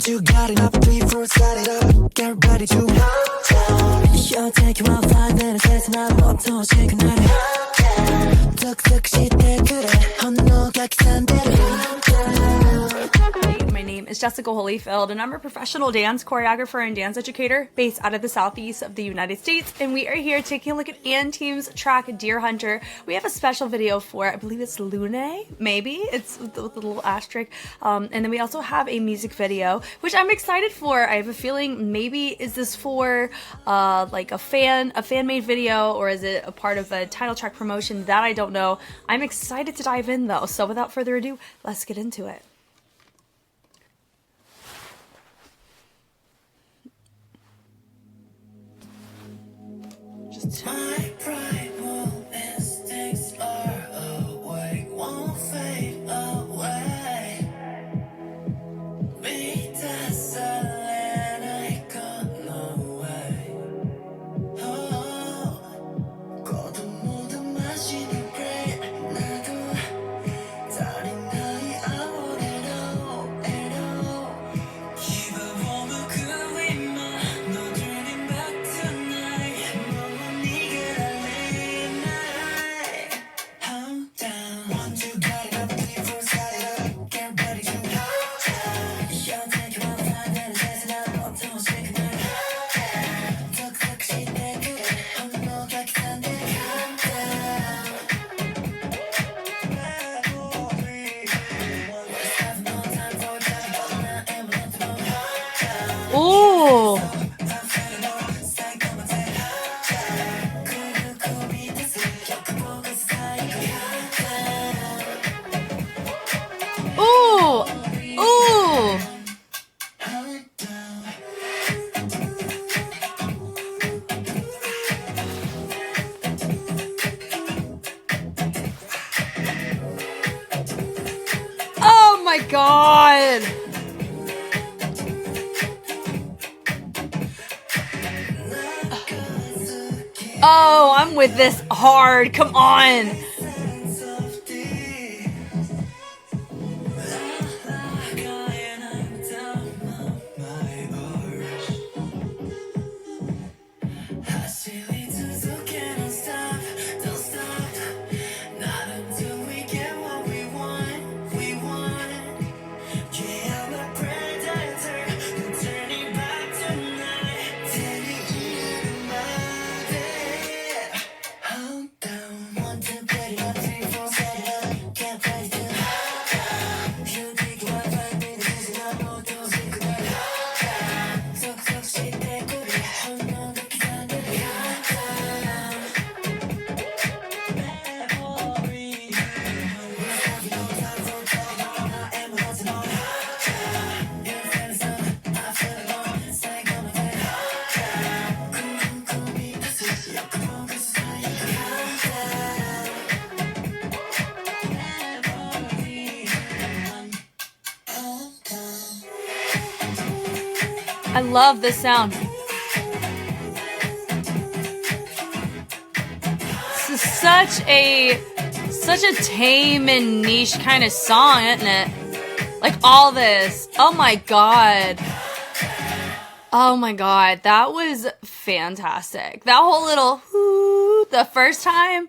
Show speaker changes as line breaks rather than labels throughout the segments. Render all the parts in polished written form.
two, got it up, three, four, start it up. Get ready to You're taking my 5 minutes, it's not one to shake a night. 툭툭 시대 그래 혼노각산 대로.
My name is Jessica Holyfield, and I'm a professional dance choreographer and dance educator based out of the southeast of the United States. And we are here taking a look at Team's track Deer Hunter. We have a special video for, I believe it's LUNÉ, maybe it's with the little asterisk. And then we also have a music video, which I'm excited for. I have a feeling maybe is this for like a fan-made video, or is it a part of a title track promotion? That I don't know. I'm excited to dive in though. So without further ado, let's get into it.
My primal instincts are awake, won't fade away. Me dazzling, I got no way. Oh, 거듭 모든 마시는 great. 나도 다른 나이 I want it all. 기다보면 그 위만 너 turning back tonight.
Ooh. Ooh. Ooh. Oh my God. Oh, I'm with this hard. Come on. I love this sound. This is such a tame and niche kind of song, isn't it? Like all this. Oh my God. Oh my God. That was fantastic. That whole little whoo, the first time.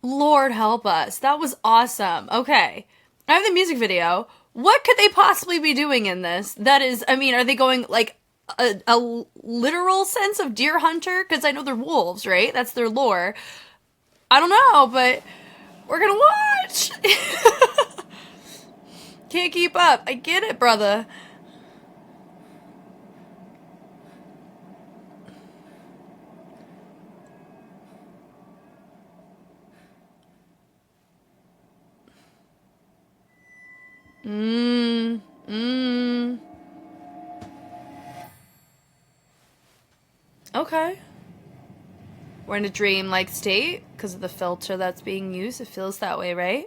Lord help us. That was awesome. Okay. I have the music video. What could they possibly be doing in this? That is, I mean, are they going like a literal sense of deer hunter? Because I know they're wolves, right? That's their lore. I don't know, but we're gonna watch. Can't keep up. I get it, brother. Okay. We're in a dream-like state because of the filter that's being used. It feels that way, right?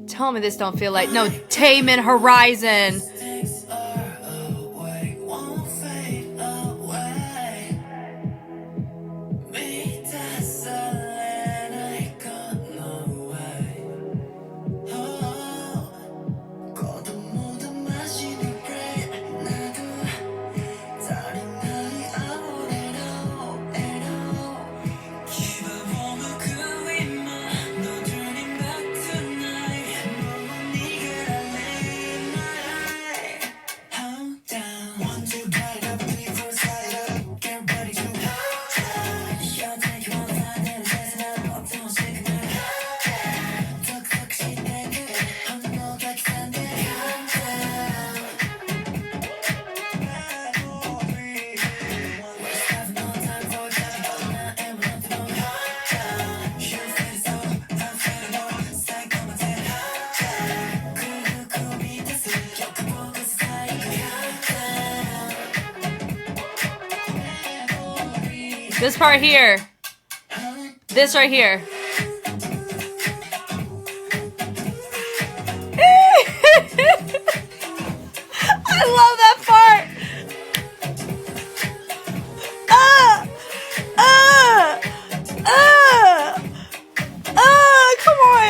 Tell me this don't feel like no Tame and Horizon. This part here. This right here. I love that part. Come on.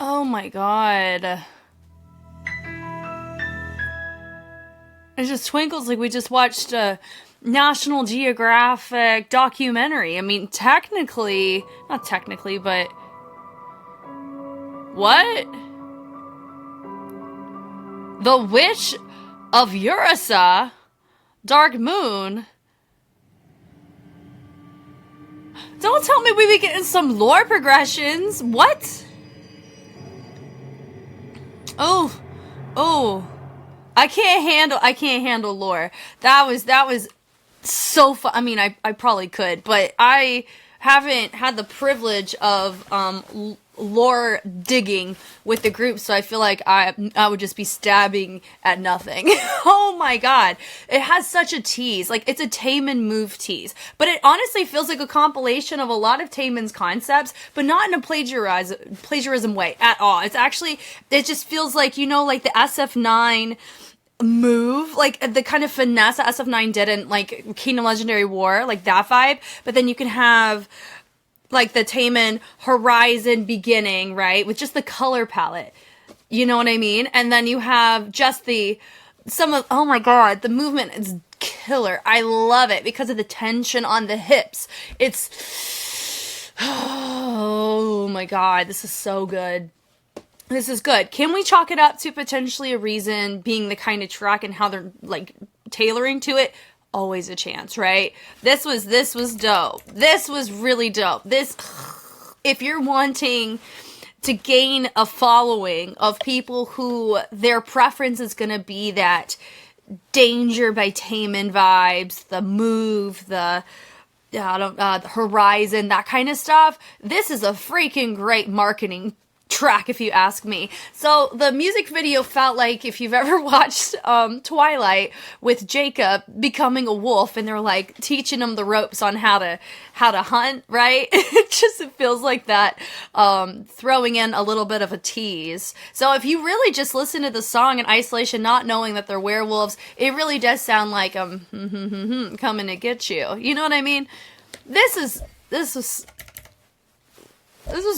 Oh my god. It just twinkles like we just watched a National Geographic documentary. I mean, technically, not technically, but what? The Witch of Urasa, Dark Moon. Don't tell me we be getting some lore progressions. What? Oh, I can't handle lore. That was so fun. I mean, I probably could, but I haven't had the privilege of lore digging with the group, so I feel like I would just be stabbing at nothing. Oh my god, it has such a tease. Like, it's a Taemin move tease, but it honestly feels like a compilation of a lot of Taemin's concepts, but not in a plagiarism way at all. It's actually, it just feels like, you know, like the SF9 move, like the kind of finesse that SF9 did in like Kingdom Legendary War, like that vibe. But then you can have like the Taemin Horizon beginning, right, with just the color palette, you know what I mean? And then you have just oh my god, the movement is killer. I love it because of the tension on the hips. It's, oh my god, this is so good. This is good. Can we chalk it up to potentially a reason being the kind of track and how they're like tailoring to it? Always a chance, right? This was dope. This was really dope. This, if you're wanting to gain a following of people who their preference is going to be that Danger by Taemin vibes, the move, the Horizon, that kind of stuff, this is a freaking great marketing track, if you ask me. So the music video felt like if you've ever watched Twilight with Jacob becoming a wolf and they're like teaching him the ropes on how to hunt, right? It feels like that, throwing in a little bit of a tease. So if you really just listen to the song in isolation, not knowing that they're werewolves, it really does sound like coming to get you. You know what I mean? This is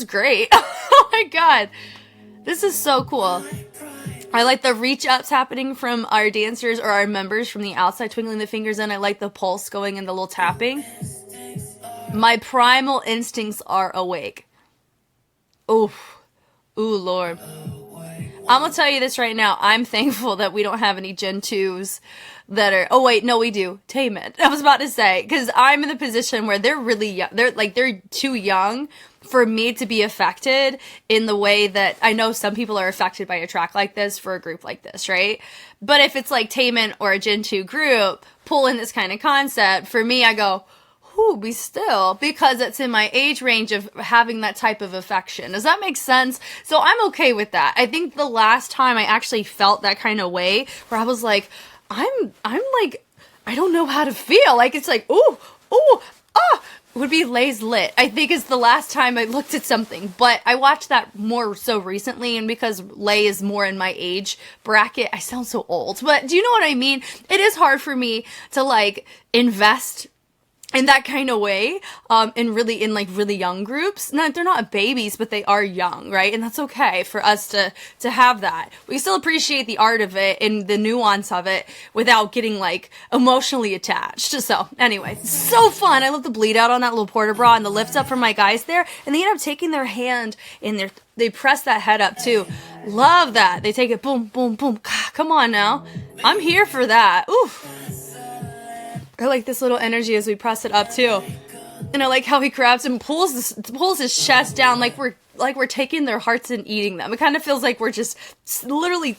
great. Oh my god. This is so cool. I like the reach ups happening from our dancers or our members from the outside, twinkling the fingers in. I like the pulse going and the little tapping. My primal instincts are awake. Oof. Ooh, Lord. I'm gonna tell you this right now. I'm thankful that we don't have any Gen 2s that are, oh wait, no, we do. Taemin. I was about to say, because I'm in the position where they're really young. They're too young for me to be affected in the way that I know some people are affected by a track like this for a group like this, right? But if it's like Taemin or a Gen 2 group pulling this kind of concept, for me, I go, whoo, be still, because it's in my age range of having that type of affection. Does that make sense? So I'm okay with that. I think the last time I actually felt that kind of way, where I was like, I'm like, I don't know how to feel. Like, it's like, ooh, ah, would be Lay's Lit. I think is the last time I looked at something, but I watched that more so recently, and because Lay is more in my age bracket, I sound so old, but do you know what I mean? It is hard for me to like invest in that kind of way, in really young groups. No, they're not babies, but they are young, right? And that's okay for us to have that. We still appreciate the art of it and the nuance of it without getting like emotionally attached. So anyway, so fun. I love the bleed out on that little porter bra and the lift up from my guys there. And they end up taking their hand in they press that head up too. Love that. They take it, boom, boom, boom. Come on now. I'm here for that. Ooh. I like this little energy as we press it up too. And I like how he grabs and pulls his chest down like we're taking their hearts and eating them. It kind of feels like we're just literally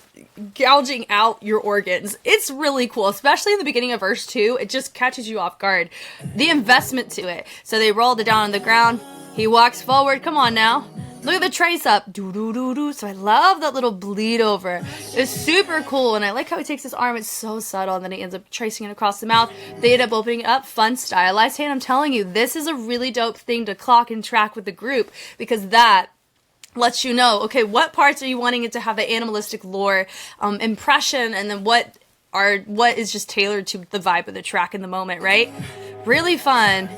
gouging out your organs. It's really cool, especially in the beginning of verse 2. It just catches you off guard. The investment to it. So they rolled it down on the ground. He walks forward. Come on now. Look at the trace up. Do do do do. So I love that little bleed over. It's super cool. And I like how he takes his arm. It's so subtle. And then he ends up tracing it across the mouth. They end up opening it up. Fun, stylized hand. I'm telling you, this is a really dope thing to clock and track with the group, because that lets you know, okay, what parts are you wanting it to have the animalistic lore impression, and then what is just tailored to the vibe of the track in the moment, right? Really fun.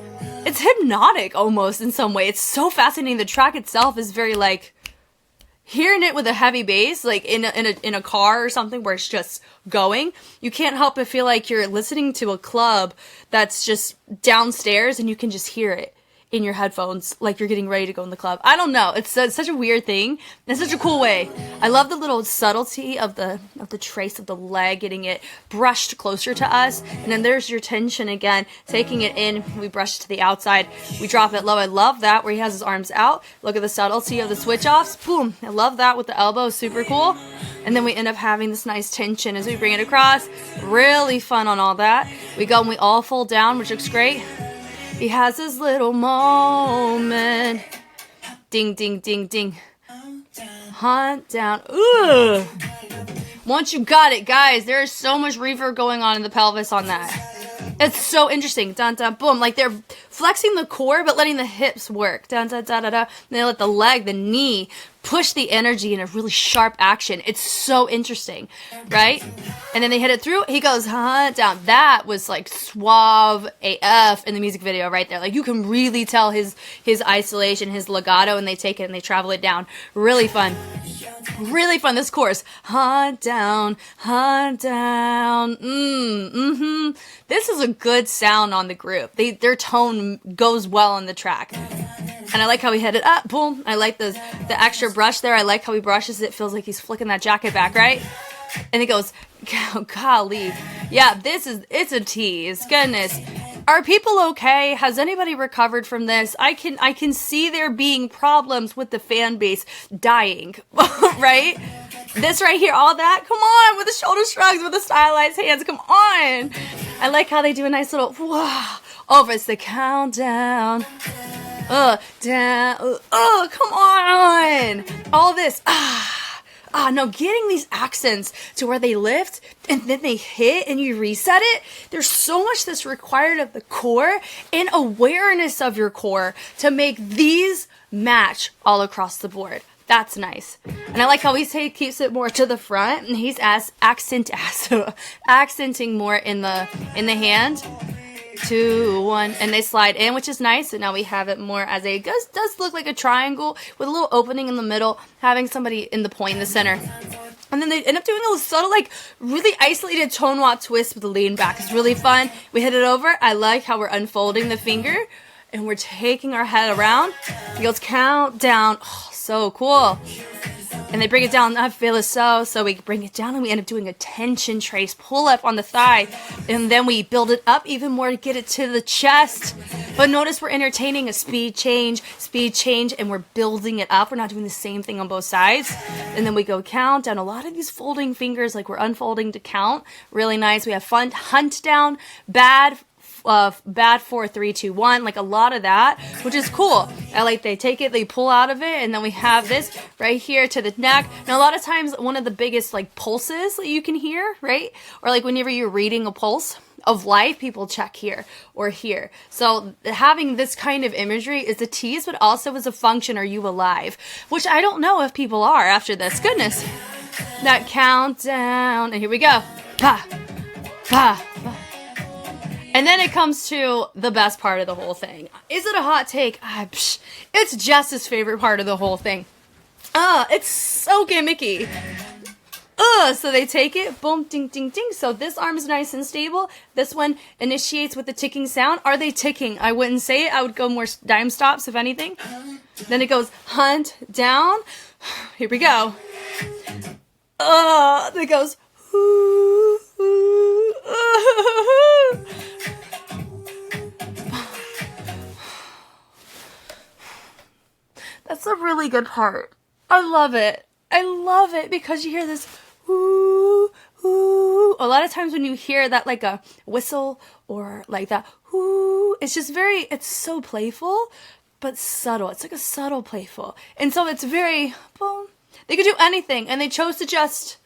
It's hypnotic almost in some way. It's so fascinating. The track itself is very like hearing it with a heavy bass, like in a car or something where it's just going. You can't help but feel like you're listening to a club that's just downstairs and you can just hear it in your headphones like you're getting ready to go in the club. I don't know. It's such a weird thing. It's such a cool way. I love the little subtlety of the trace of the leg, getting it brushed closer to us. And then there's your tension again, taking it in. We brush it to the outside. We drop it low. I love that where he has his arms out. Look at the subtlety of the switch offs. Boom. I love that with the elbow. Super cool. And then we end up having this nice tension as we bring it across. Really fun on all that. We go and we all fold down, which looks great. He has his little moment. Ding, ding, ding, ding. Hunt down. Ugh. Once you got it, guys, there is so much reverb going on in the pelvis on that. It's so interesting. Dun, dun, boom. Like they're flexing the core, but letting the hips work. Dun, dun, da, da, da. And they let the leg, the knee, push the energy in a really sharp action. It's so interesting, right? And then they hit it through. He goes, down. That was like suave AF in the music video right there. Like you can really tell his isolation, his legato, and they take it and they travel it down. Really fun. Really fun. This chorus. Hunt down, hunt down. This is a good sound on the group. Their tone goes well on the track. And I like how he hit it up. Boom. I like the extra brush there. I like how he brushes it. Feels like he's flicking that jacket back, right? And he goes, golly. Yeah, it's a tease. Goodness. Are people okay? Has anybody recovered from this? I can see there being problems with the fan base dying, right? This right here, all that, come on, with the shoulder shrugs, with the stylized hands, come on. I like how they do a nice little, whoa, over it's the countdown. Down, come on. All this, no, getting these accents to where they lift and then they hit and you reset it. There's so much that's required of the core and awareness of your core to make these match all across the board. That's nice. And I like how he keeps it more to the front and he's accenting more in the hand. 2, 1, and they slide in, which is nice. And now we have it more as does look like a triangle with a little opening in the middle, having somebody in the point in the center. And then they end up doing a little subtle, like really isolated tone walk twist with the lean back. It's really fun. We hit it over. I like how we're unfolding the finger and we're taking our head around. It goes count down. Oh, so cool. And they bring it down. I feel it so we bring it down and we end up doing a tension trace pull up on the thigh. And then we build it up even more to get it to the chest. But notice we're entertaining a speed change, and we're building it up. We're not doing the same thing on both sides. And then we go count down. A lot of these folding fingers, like we're unfolding to count. Really nice. We have fun. Hunt down, bad, bad 4, 3, 2, 1, like a lot of that, which is cool. I like they take it, they pull out of it, and then we have this right here to the neck. Now a lot of times one of the biggest like pulses that you can hear, right? Or like whenever you're reading a pulse of life, people check here or here. So having this kind of imagery is a tease, but also as a function, are you alive? Which I don't know if people are after this. Goodness. That countdown. And here we go. Pa, pa, pa. And then it comes to the best part of the whole thing. Is it a hot take? It's Jess's favorite part of the whole thing. It's so gimmicky. So they take it, boom, ding, ding, ding. So this arm is nice and stable. This one initiates with the ticking sound. Are they ticking? I wouldn't say it. I would go more dime stops, if anything. Then it goes hunt, down. Here we go. Then it goes, ooh, ooh, ooh. That's a really good part. I love it. I love it because you hear this ooh, ooh. A lot of times when you hear that like a whistle or like that ooh, it's just very, it's so playful, but subtle. It's like a subtle playful. And so it's very, boom. They could do anything, and they chose to just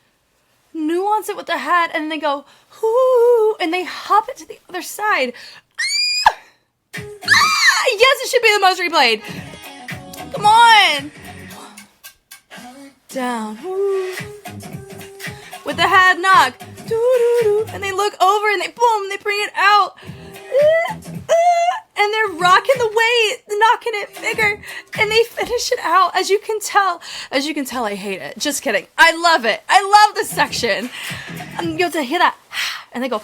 nuance it with the head, and they go ooh, and they hop it to the other side. Ah! Ah! Yes, it should be the most replayed. Come on. Down. Ooh. With the head knock. Doo, doo, doo. And they look over and they boom, they bring it out. And they're rocking the weight, knocking it bigger, and they finish it out. As you can tell, I hate it. Just kidding. I love it. I love this section. And you have to hear that. And they go,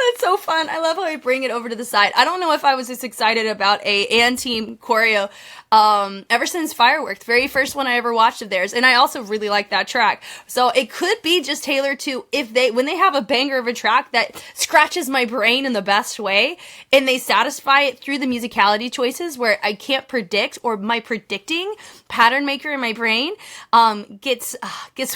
it's so fun. I love how they bring it over to the side. I don't know if I was this excited about a and team choreo ever since Fireworks, the very first one I ever watched of theirs, and I also really like that track. So it could be just tailored to when they have a banger of a track that scratches my brain in the best way, and they satisfy it through the musicality choices where I can't predict, or my predicting pattern maker in my brain gets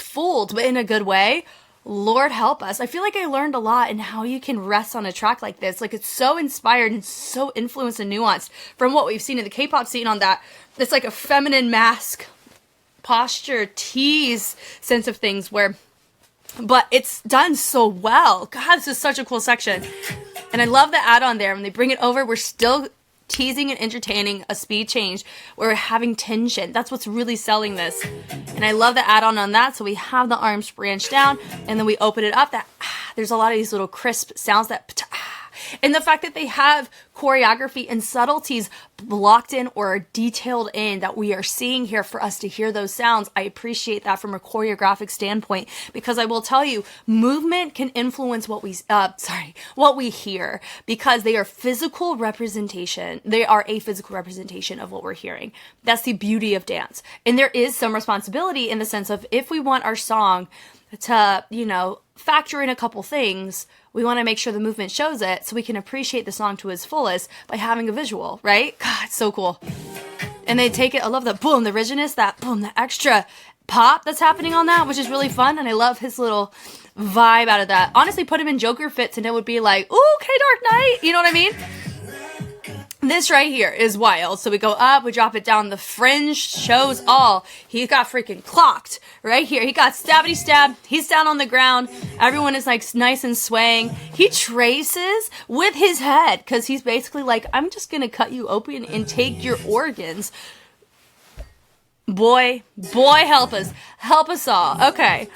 fooled, but in a good way. Lord help us. I feel like I learned a lot in how you can rest on a track like this. Like, it's so inspired and so influenced and nuanced from what we've seen in the K-pop scene on that. It's like a feminine mask, posture, tease sense of things but it's done so well. God, this is such a cool section. And I love the add-on there. When they bring it over, we're still teasing and entertaining a speed change. We're having tension. That's what's really selling this. And I love the add-on on that. So we have the arms branched down, and then we open it up. There's a lot of these little crisp sounds that and the fact that they have choreography and subtleties blocked in or detailed in that we are seeing here for us to hear those sounds. I appreciate that from a choreographic standpoint, because I will tell you, movement can influence what we hear, because they are physical representation. They are a physical representation of what we're hearing. That's the beauty of dance. And there is some responsibility in the sense of, if we want our song to, factor in a couple things, we want to make sure the movement shows it so we can appreciate the song to its fullest by having a visual, right? God, it's so cool. And they take it, I love the boom, the rigidness, that boom, the extra pop that's happening on that, which is really fun. And I love his little vibe out of that. Honestly, put him in Joker fits and it would be like, ooh, okay, Dark Knight. You know what I mean? This right here is wild. So we go up, we drop it down. The fringe shows all. He got freaking clocked right here. He got stabbity stabbed. He's down on the ground. Everyone is like nice and swaying. He traces with his head because he's basically like, I'm just going to cut you open and take your organs. Boy, help us. Help us all. Okay.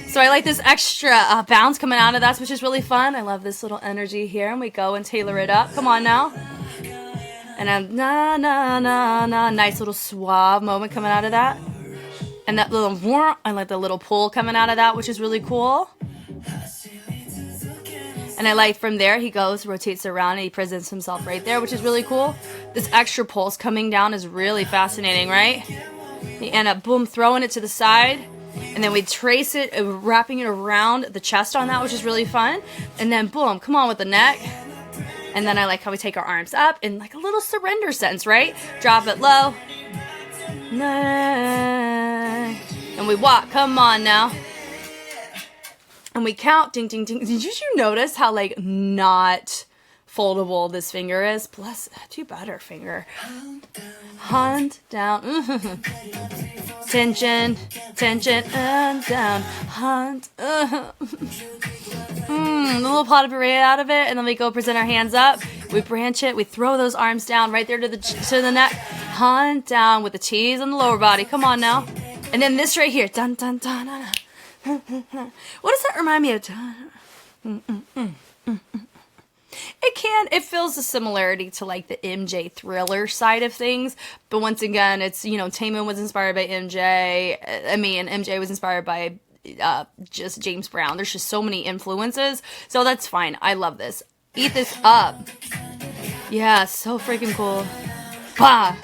So I like this extra bounce coming out of that, which is really fun. I love this little energy here. And we go and tailor it up. Come on now. And I'm na na na na, nice little suave moment coming out of that. And that little, I like the little pull coming out of that, which is really cool. And I like from there, he goes, rotates around, and he presents himself right there, which is really cool. This extra pulse coming down is really fascinating, right? We end up, boom, throwing it to the side. And then we trace it, wrapping it around the chest on that, which is really fun. And then, boom, come on with the neck. And then I like how we take our arms up in like a little surrender sense, right? Drop it low. And we walk. Come on now. And we count, ding, ding, ding. Did you notice how, like, not foldable this finger is? Bless, do better, finger. Hunt down. Tension, tension, and down. Hunt. A little pot of beret out of it, and then we go present our hands up. We branch it. We throw those arms down right there to the neck. Hunt down with the T's on the lower body. Come on now. And then this right here. Dun, dun, dun, dun, dun. What does that remind me of? It feels a similarity to like the MJ Thriller side of things, but once again, it's, you know, Taemin was inspired by MJ. I mean, MJ was inspired by just James Brown. There's just so many influences, so that's fine. I love this. Eat this up. Yeah, so freaking cool. Bah!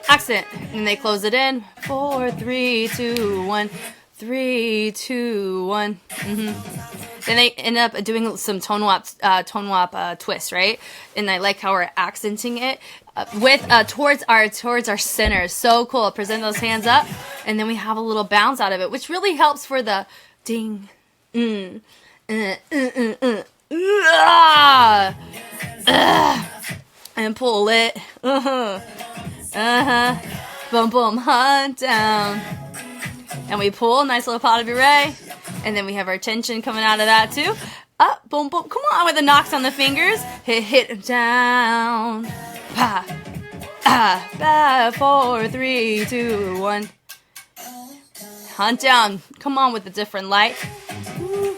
Accent, and they close it in. 4, 3, 2, 1. 3, 2, 1. Then they end up doing some tone wap twist, right? And I like how we're accenting it with towards our center. So cool. Present those hands up, and then we have a little bounce out of it, which really helps for the ding, and pull it. Boom, boom, hunt down. And we pull, nice little pot of beret. And then we have our tension coming out of that too. Up, boom, boom. Come on with the knocks on the fingers. Hit down. Pa. Ah, 4, 3, 2, 1. Hunt down. Come on with the different light.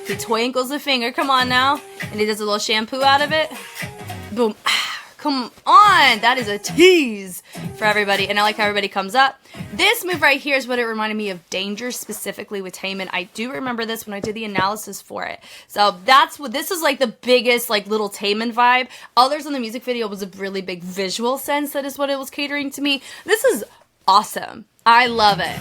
He twinkles the finger. Come on now. And he does a little shampoo out of it. Boom. Come on, that is a tease for everybody. And I like how everybody comes up. This move right here is what it reminded me of Danger, specifically with Taemin. I do remember this when I did the analysis for it. So that's what, this is like the biggest like little Taemin vibe. Others in the music video was a really big visual sense. That is what it was catering to me. This is awesome. I love it.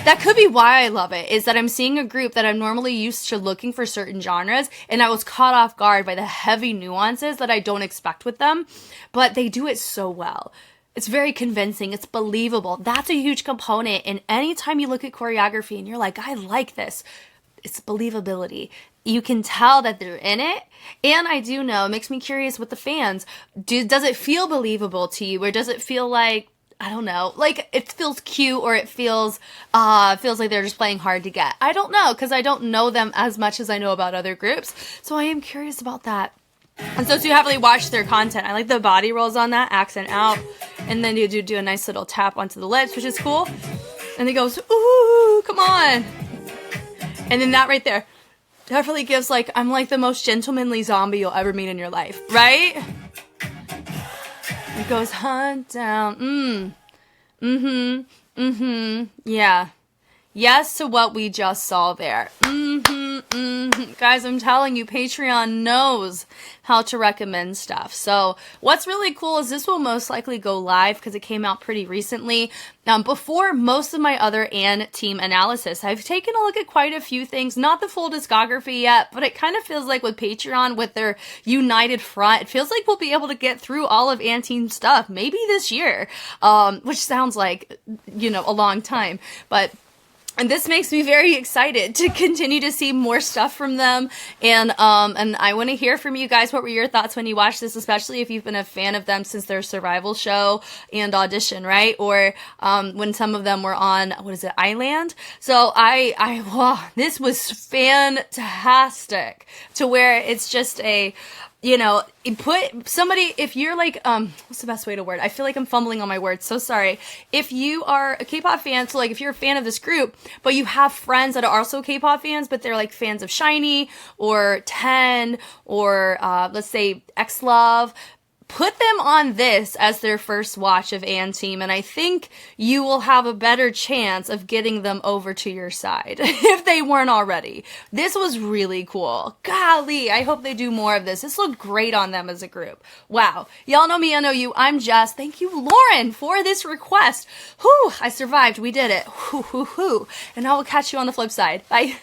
That could be why I love it, is that I'm seeing a group that I'm normally used to looking for certain genres, and I was caught off guard by the heavy nuances that I don't expect with them, but they do it so well. It's very convincing. It's believable. That's a huge component, and anytime you look at choreography and you're like, I like this, it's believability. You can tell that they're in it, and I do know, it makes me curious with the fans, does it feel believable to you, or does it feel like, I don't know, like it feels cute, or it feels like they're just playing hard to get. I don't know, because I don't know them as much as I know about other groups. So I am curious about that. And so to heavily watch their content, I like the body rolls on that, accent out, and then you do a nice little tap onto the lips, which is cool. And it goes, ooh, come on. And then that right there definitely gives like, I'm like the most gentlemanly zombie you'll ever meet in your life, right? It goes hunt down. Yeah. Yes to what we just saw there. Guys, I'm telling you, Patreon knows how to recommend stuff. So what's really cool is this will most likely go live because it came out pretty recently. Before most of my other and team analysis, I've taken a look at quite a few things, not the full discography yet, but it kind of feels like with Patreon, with their united front, it feels like we'll be able to get through all of Team stuff, maybe this year, which sounds like, you know, a long time, and this makes me very excited to continue to see more stuff from them. And I want to hear from you guys. What were your thoughts when you watched this, especially if you've been a fan of them since their survival show and audition, right? Or when some of them were on, what is it, Island? So wow, this was fantastic, to where it's just a, you know, put somebody, if you're like, what's the best way to word? I feel like I'm fumbling on my words, so sorry. If you are a K-pop fan, so like if you're a fan of this group, but you have friends that are also K-pop fans, but they're like fans of SHINee or 10 or let's say X-Love, put them on this as their first watch of Team, and I think you will have a better chance of getting them over to your side if they weren't already. This was really cool. Golly, I hope they do more of this. This looked great on them as a group. Wow. Y'all know me, I know you. I'm Jess. Thank you, Lauren, for this request. Whew, I survived. We did it. Whew, whew, whew. And I will catch you on the flip side. Bye.